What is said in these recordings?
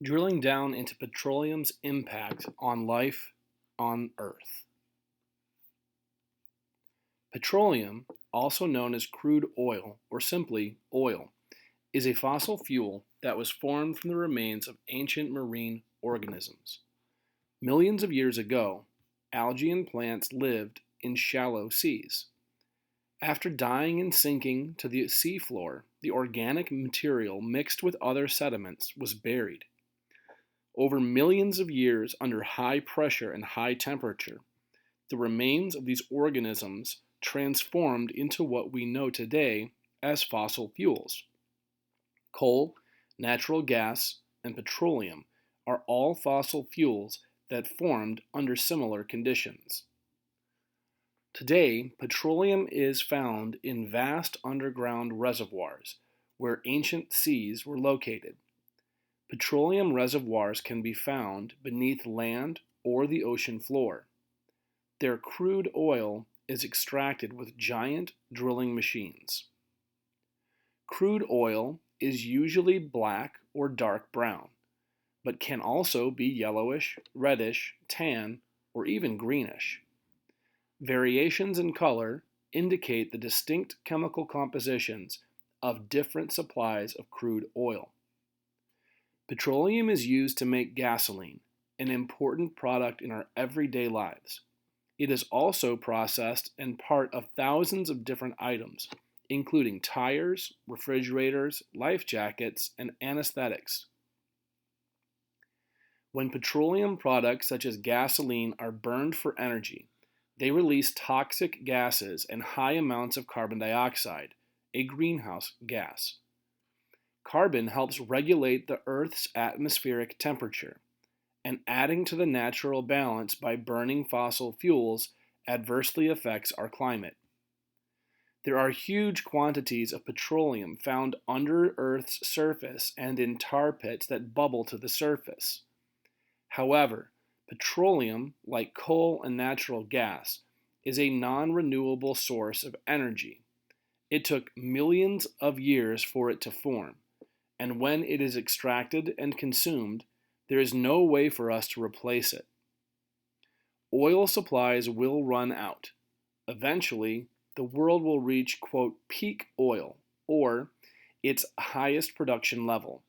Drilling down into petroleum's impact on life on Earth. Petroleum, also known as crude oil or simply oil, is a fossil fuel that was formed from the remains of ancient marine organisms. Millions of years ago, algae and plants lived in shallow seas. After dying and sinking to the seafloor, the organic material mixed with other sediments was buried. Over millions of years under high pressure and high temperature, the remains of these organisms transformed into what we know today as fossil fuels. Coal, natural gas, and petroleum are all fossil fuels that formed under similar conditions. Today, petroleum is found in vast underground reservoirs where ancient seas were located. Petroleum reservoirs can be found beneath land or the ocean floor. Their crude oil is extracted with giant drilling machines. Crude oil is usually black or dark brown, but can also be yellowish, reddish, tan, or even greenish. Variations in color indicate the distinct chemical compositions of different supplies of crude oil. Petroleum is used to make gasoline, an important product in our everyday lives. It is also processed and part of thousands of different items, including tires, refrigerators, life jackets, and anesthetics. When petroleum products such as gasoline are burned for energy, they release toxic gases and high amounts of carbon dioxide, a greenhouse gas. Carbon helps regulate the Earth's atmospheric temperature, and adding to the natural balance by burning fossil fuels adversely affects our climate. There are huge quantities of petroleum found under Earth's surface and in tar pits that bubble to the surface. However, petroleum, like coal and natural gas, is a non-renewable source of energy. It took millions of years for it to form, and when it is extracted and consumed, there is no way for us to replace it. Oil supplies will run out. Eventually, the world will reach, quote, peak oil, or its highest production level.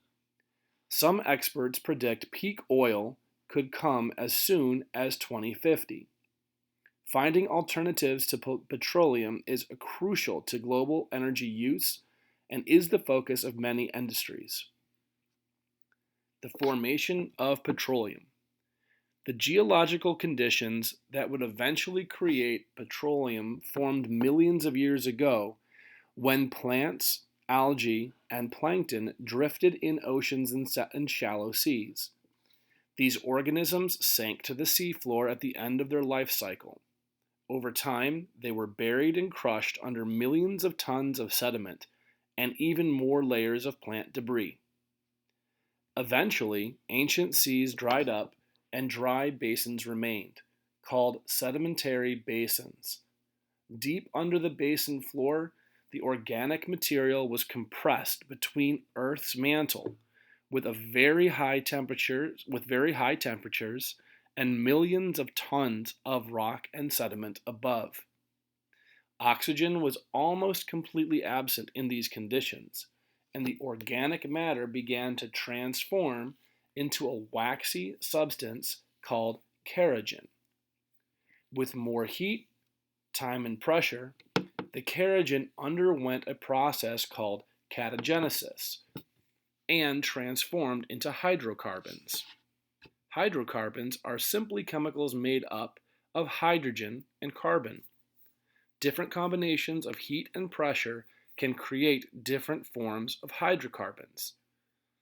Some experts predict peak oil could come as soon as 2050. Finding alternatives to petroleum is crucial to global energy use and is the focus of many industries. The formation of petroleum. The geological conditions that would eventually create petroleum formed millions of years ago when plants, algae, and plankton drifted in oceans and shallow seas. These organisms sank to the seafloor at the end of their life cycle. Over time, they were buried and crushed under millions of tons of sediment and even more layers of plant debris. Eventually, ancient seas dried up and dry basins remained, called sedimentary basins. Deep under the basin floor, the organic material was compressed between Earth's mantle with very high temperatures and millions of tons of rock and sediment above. Oxygen was almost completely absent in these conditions, and the organic matter began to transform into a waxy substance called kerogen. With more heat, time, and pressure, the kerogen underwent a process called catagenesis and transformed into hydrocarbons. Hydrocarbons are simply chemicals made up of hydrogen and carbon. Different combinations of heat and pressure can create different forms of hydrocarbons.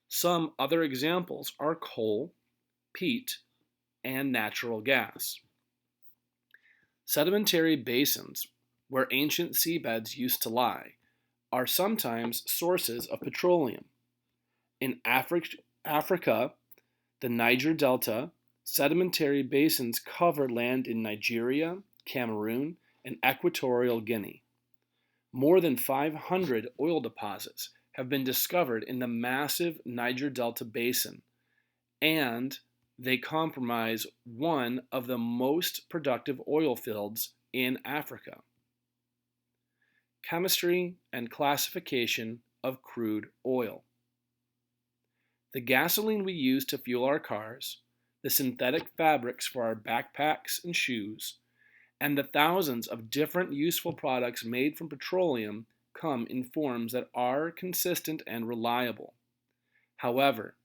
Some other examples are coal, peat, and natural gas. Sedimentary basins, where ancient seabeds used to lie, are sometimes sources of petroleum. In Africa, the Niger Delta, sedimentary basins cover land in Nigeria, Cameroon, and Equatorial Guinea. More than 500 oil deposits have been discovered in the massive Niger Delta basin, and they comprise one of the most productive oil fields in Africa. Chemistry and classification of crude oil. The gasoline we use to fuel our cars, the synthetic fabrics for our backpacks and shoes, and the thousands of different useful products made from petroleum come in forms that are consistent and reliable. However,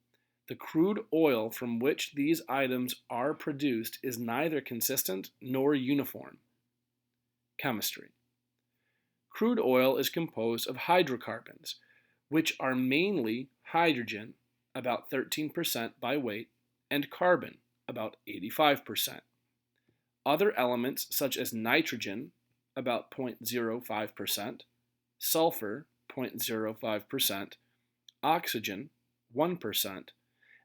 the crude oil from which these items are produced is neither consistent nor uniform. Chemistry. Crude oil is composed of hydrocarbons, which are mainly hydrogen, about 13% by weight, and carbon, about 85%. Other elements such as nitrogen, about 0.05%, sulfur, 0.05%, oxygen, 1%,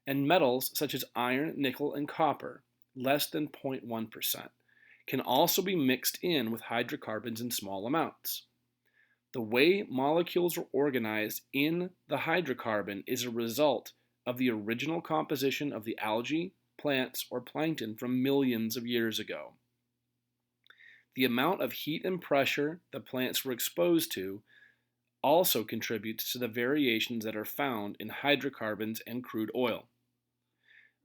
and metals such as iron, nickel, and copper, less than 0.1%, can also be mixed in with hydrocarbons in small amounts. The way molecules are organized in the hydrocarbon is a result of the original composition of the algae, plants, or plankton from millions of years ago. The amount of heat and pressure the plants were exposed to also contributes to the variations that are found in hydrocarbons and crude oil.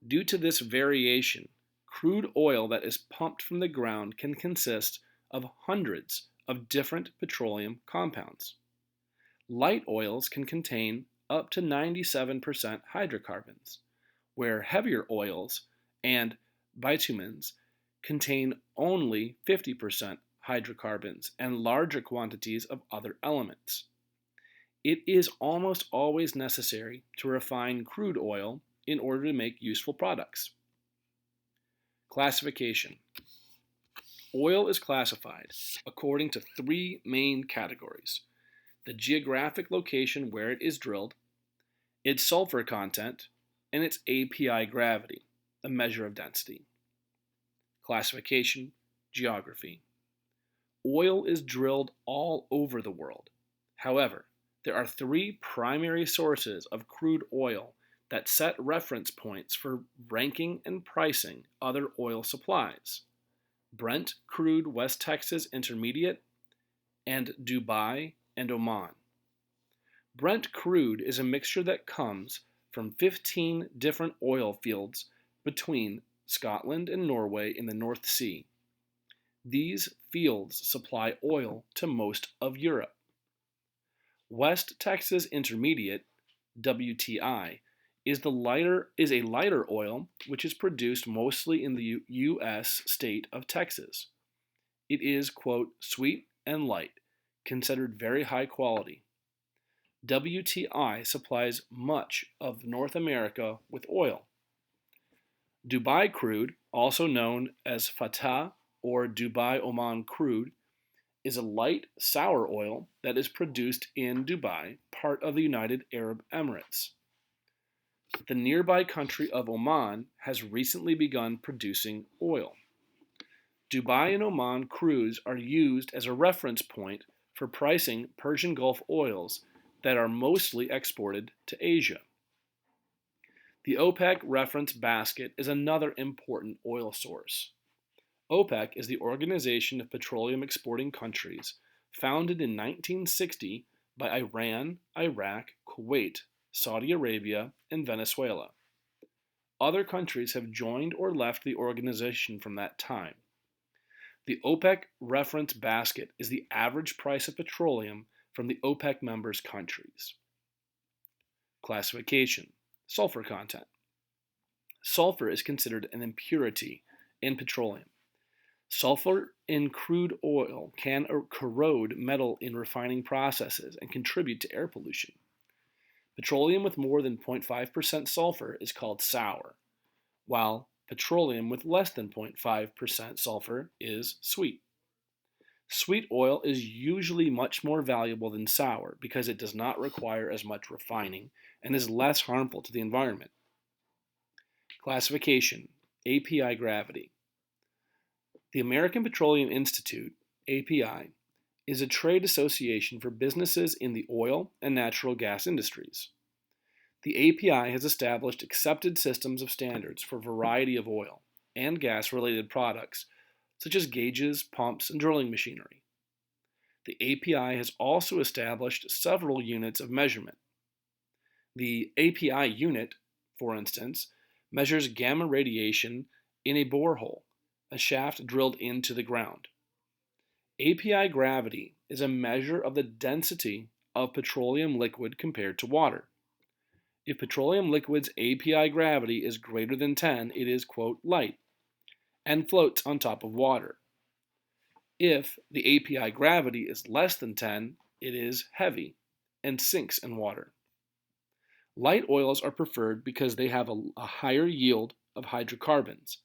Due to this variation, crude oil that is pumped from the ground can consist of hundreds of different petroleum compounds. Light oils can contain up to 97% hydrocarbons, where heavier oils and bitumens contain only 50% hydrocarbons and larger quantities of other elements. It is almost always necessary to refine crude oil in order to make useful products. Classification. Oil is classified according to three main categories: the geographic location where it is drilled, its sulfur content, and its API gravity, a measure of density. Classification, geography. Oil is drilled all over the world. However, there are three primary sources of crude oil that set reference points for ranking and pricing other oil supplies: Brent Crude West Texas Intermediate, and Dubai and Oman. Brent crude is a mixture that comes from 15 different oil fields between Scotland and Norway in the North Sea. These fields supply oil to most of Europe. West Texas Intermediate, WTI, is a lighter oil which is produced mostly in the U.S. state of Texas. It is, quote, sweet and light, considered very high quality. WTI supplies much of North America with oil. Dubai crude, also known as Fatah or Dubai Oman crude, is a light sour oil that is produced in Dubai, part of the United Arab Emirates. The nearby country of Oman has recently begun producing oil. Dubai and Oman crudes are used as a reference point for pricing Persian Gulf oils that are mostly exported to Asia. The OPEC reference basket is another important oil source. OPEC is the Organization of Petroleum Exporting Countries, founded in 1960 by Iran, Iraq, Kuwait, Saudi Arabia, and Venezuela. Other countries have joined or left the organization from that time. The OPEC reference basket is the average price of petroleum from the OPEC members' countries. Classification: sulfur content. Sulfur is considered an impurity in petroleum. Sulfur in crude oil can corrode metal in refining processes and contribute to air pollution. Petroleum with more than 0.5% sulfur is called sour, while petroleum with less than 0.5% sulfur is sweet. Sweet oil is usually much more valuable than sour because it does not require as much refining and is less harmful to the environment. Classification: API gravity. The American Petroleum Institute, API, is a trade association for businesses in the oil and natural gas industries. The API has established accepted systems of standards for a variety of oil and gas related products, such as gauges, pumps, and drilling machinery. The API has also established several units of measurement. The API unit, for instance, measures gamma radiation in a borehole, a shaft drilled into the ground. API gravity is a measure of the density of petroleum liquid compared to water. If petroleum liquid's API gravity is greater than 10, it is, quote, light, and floats on top of water. If the API gravity is less than 10, it is heavy and sinks in water. Light oils are preferred because they have a higher yield of hydrocarbons.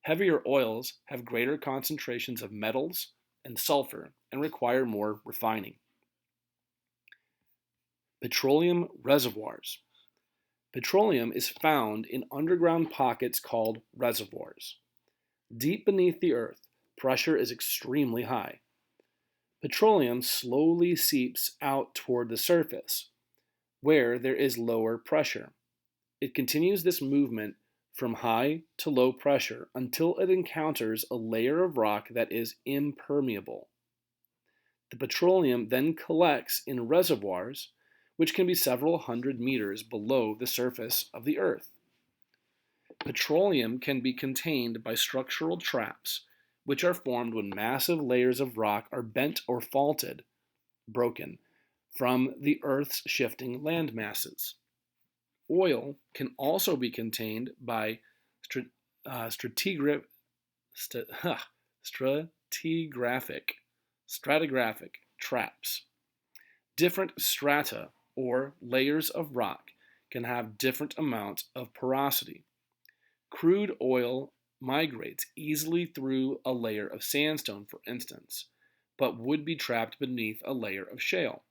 Heavier oils have greater concentrations of metals and sulfur and require more refining. Petroleum reservoirs. Petroleum is found in underground pockets called reservoirs. Deep beneath the earth, pressure is extremely high. Petroleum slowly seeps out toward the surface, where there is lower pressure. It continues this movement from high to low pressure until it encounters a layer of rock that is impermeable. The petroleum then collects in reservoirs, which can be several hundred meters below the surface of the earth. Petroleum can be contained by structural traps, which are formed when massive layers of rock are bent or faulted, broken, from the Earth's shifting land masses. Oil can also be contained by stratigraphic traps. Different strata or layers of rock can have different amounts of porosity. Crude oil migrates easily through a layer of sandstone, for instance, but would be trapped beneath a layer of shale.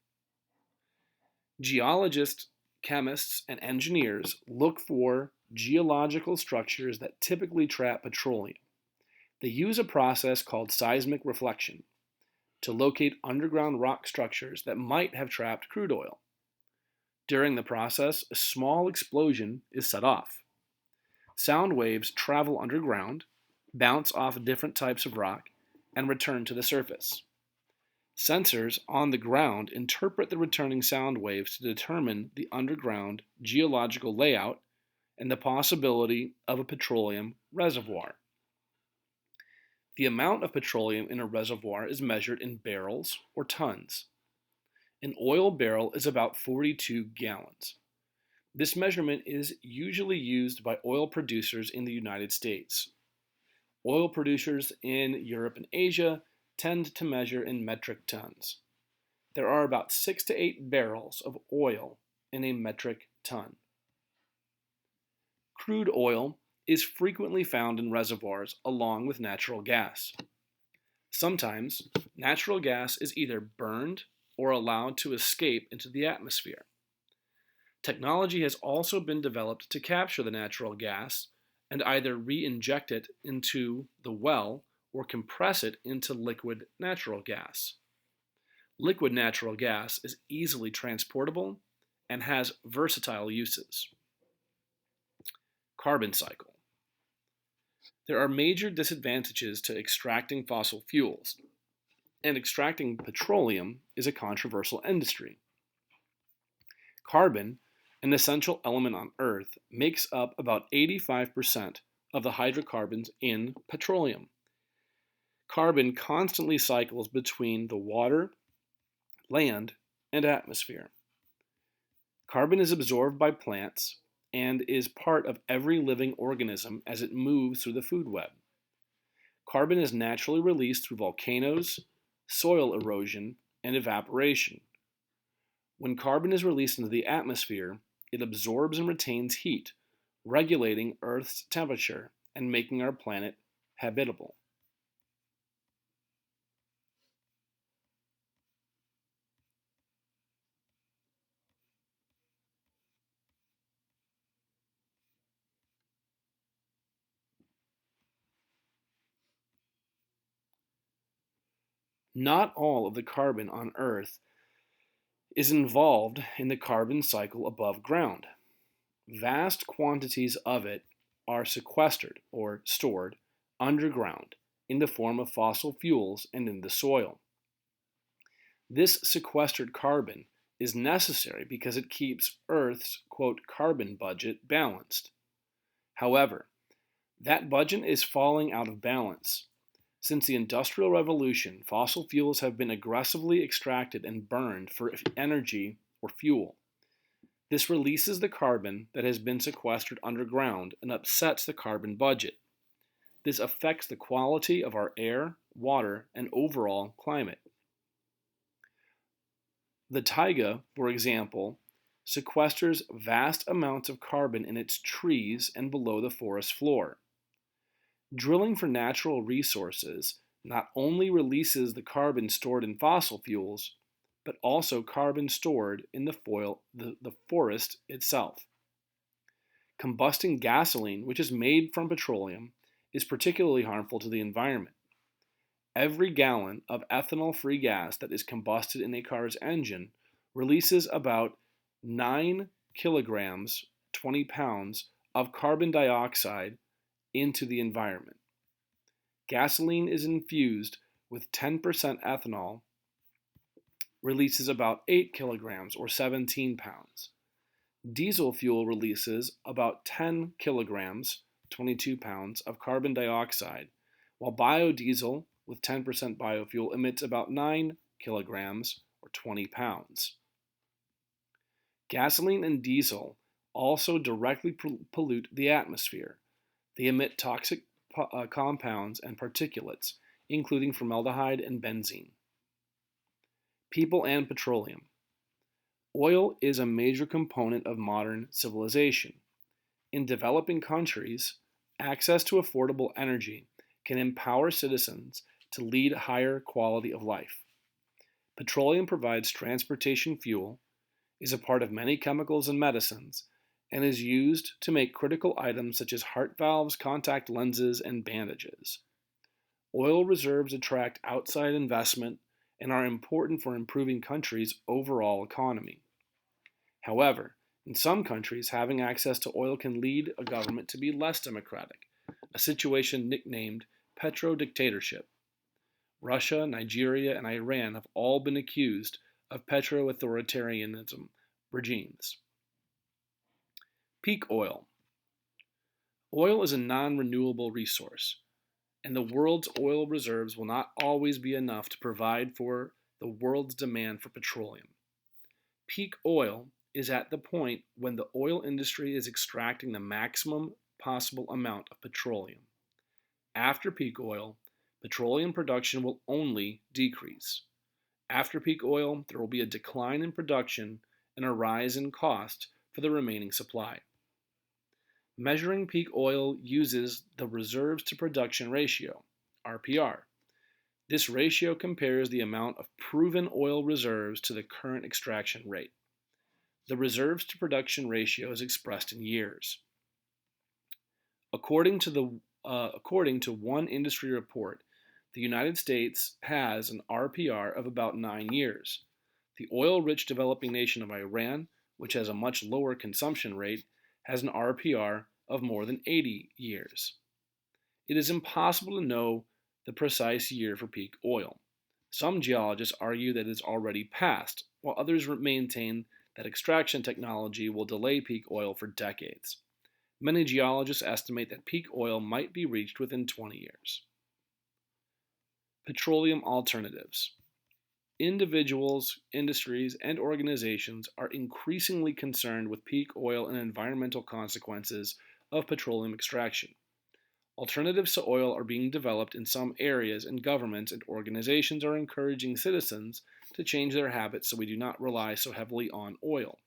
Geologists, chemists, and engineers look for geological structures that typically trap petroleum. They use a process called seismic reflection to locate underground rock structures that might have trapped crude oil. During the process, a small explosion is set off. Sound waves travel underground, bounce off different types of rock, and return to the surface. Sensors on the ground interpret the returning sound waves to determine the underground geological layout and the possibility of a petroleum reservoir. The amount of petroleum in a reservoir is measured in barrels or tons. An oil barrel is about 42 gallons. This measurement is usually used by oil producers in the United States. Oil producers in Europe and Asia tend to measure in metric tons. There are about 6 to 8 barrels of oil in a metric ton. Crude oil is frequently found in reservoirs along with natural gas. Sometimes, natural gas is either burned or allowed to escape into the atmosphere. Technology has also been developed to capture the natural gas and either re-inject it into the well or compress it into liquid natural gas. Liquid natural gas is easily transportable and has versatile uses. Carbon cycle. There are major disadvantages to extracting fossil fuels, and extracting petroleum is a controversial industry. Carbon, an essential element on Earth, makes up about 85% of the hydrocarbons in petroleum. Carbon constantly cycles between the water, land, and atmosphere. Carbon is absorbed by plants and is part of every living organism as it moves through the food web. Carbon is naturally released through volcanoes, soil erosion, and evaporation. When carbon is released into the atmosphere, it absorbs and retains heat, regulating Earth's temperature and making our planet habitable. Not all of the carbon on Earth is involved in the carbon cycle above ground. Vast quantities of it are sequestered or stored underground in the form of fossil fuels and in the soil. This sequestered carbon is necessary because it keeps Earth's, quote, carbon budget balanced. However, that budget is falling out of balance. Since the Industrial Revolution, fossil fuels have been aggressively extracted and burned for energy or fuel. This releases the carbon that has been sequestered underground and upsets the carbon budget. This affects the quality of our air, water, and overall climate. The taiga, for example, sequesters vast amounts of carbon in its trees and below the forest floor. Drilling for natural resources not only releases the carbon stored in fossil fuels, but also carbon stored in the forest itself. Combusting gasoline, which is made from petroleum, is particularly harmful to the environment. Every gallon of ethanol-free gas that is combusted in a car's engine releases about 9 kilograms, 20 pounds, of carbon dioxide into the environment. Gasoline is infused with 10% ethanol, releases about 8 kilograms or 17 pounds. Diesel fuel releases about 10 kilograms, 22 pounds, of carbon dioxide, while biodiesel with 10% biofuel emits about 9 kilograms or 20 pounds. Gasoline and diesel also directly pollute the atmosphere. They emit toxic compounds and particulates, including formaldehyde and benzene. People and petroleum. Oil is a major component of modern civilization. In developing countries, access to affordable energy can empower citizens to lead higher quality of life. Petroleum provides transportation fuel, is a part of many chemicals and medicines, and is used to make critical items such as heart valves, contact lenses, and bandages. Oil reserves attract outside investment and are important for improving countries' overall economy. However, in some countries, having access to oil can lead a government to be less democratic, a situation nicknamed petrodictatorship. Russia, Nigeria, and Iran have all been accused of petro-authoritarianism regimes. Peak oil. Oil is a non-renewable resource, and the world's oil reserves will not always be enough to provide for the world's demand for petroleum. Peak oil is at the point when the oil industry is extracting the maximum possible amount of petroleum. After peak oil, petroleum production will only decrease. After peak oil, there will be a decline in production and a rise in cost for the remaining supply. Measuring peak oil uses the reserves to production ratio, RPR. This ratio compares the amount of proven oil reserves to the current extraction rate. The reserves to production ratio is expressed in years. According to one industry report, the United States has an RPR of about 9 years. The oil-rich developing nation of Iran, which has a much lower consumption rate, has an RPR of more than 80 years. It is impossible to know the precise year for peak oil. Some geologists argue that it is already past, while others maintain that extraction technology will delay peak oil for decades. Many geologists estimate that peak oil might be reached within 20 years. Petroleum alternatives. Individuals, industries, and organizations are increasingly concerned with peak oil and environmental consequences of petroleum extraction. Alternatives to oil are being developed in some areas, and governments and organizations are encouraging citizens to change their habits so we do not rely so heavily on oil.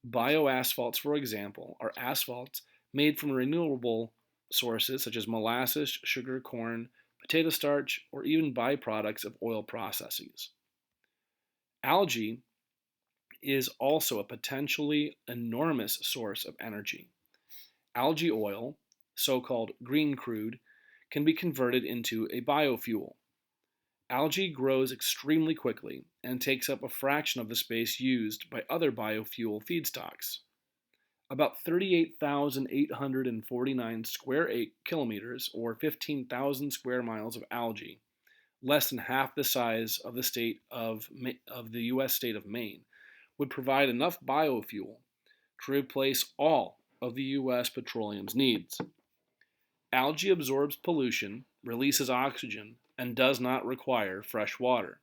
Bioasphalts, for example, are asphalts made from renewable sources such as molasses, sugar, corn, potato starch, or even byproducts of oil processes. Algae is also a potentially enormous source of energy. Algae oil, so-called green crude, can be converted into a biofuel. Algae grows extremely quickly and takes up a fraction of the space used by other biofuel feedstocks. About 38,849 square kilometers, or 15,000 square miles of algae, less than half the size of the U.S. state of Maine, would provide enough biofuel to replace all of the U.S. petroleum's needs. Algae absorbs pollution, releases oxygen, and does not require fresh water.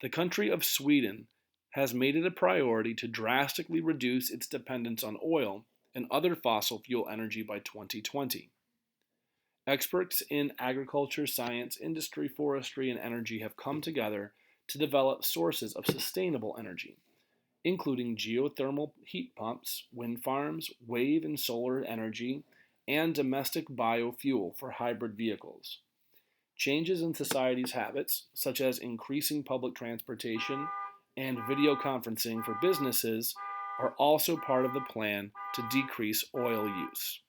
The country of Sweden has made it a priority to drastically reduce its dependence on oil and other fossil fuel energy by 2020. Experts in agriculture, science, industry, forestry, and energy have come together to develop sources of sustainable energy, including geothermal heat pumps, wind farms, wave and solar energy, and domestic biofuel for hybrid vehicles. Changes in society's habits, such as increasing public transportation and video conferencing for businesses, are also part of the plan to decrease oil use.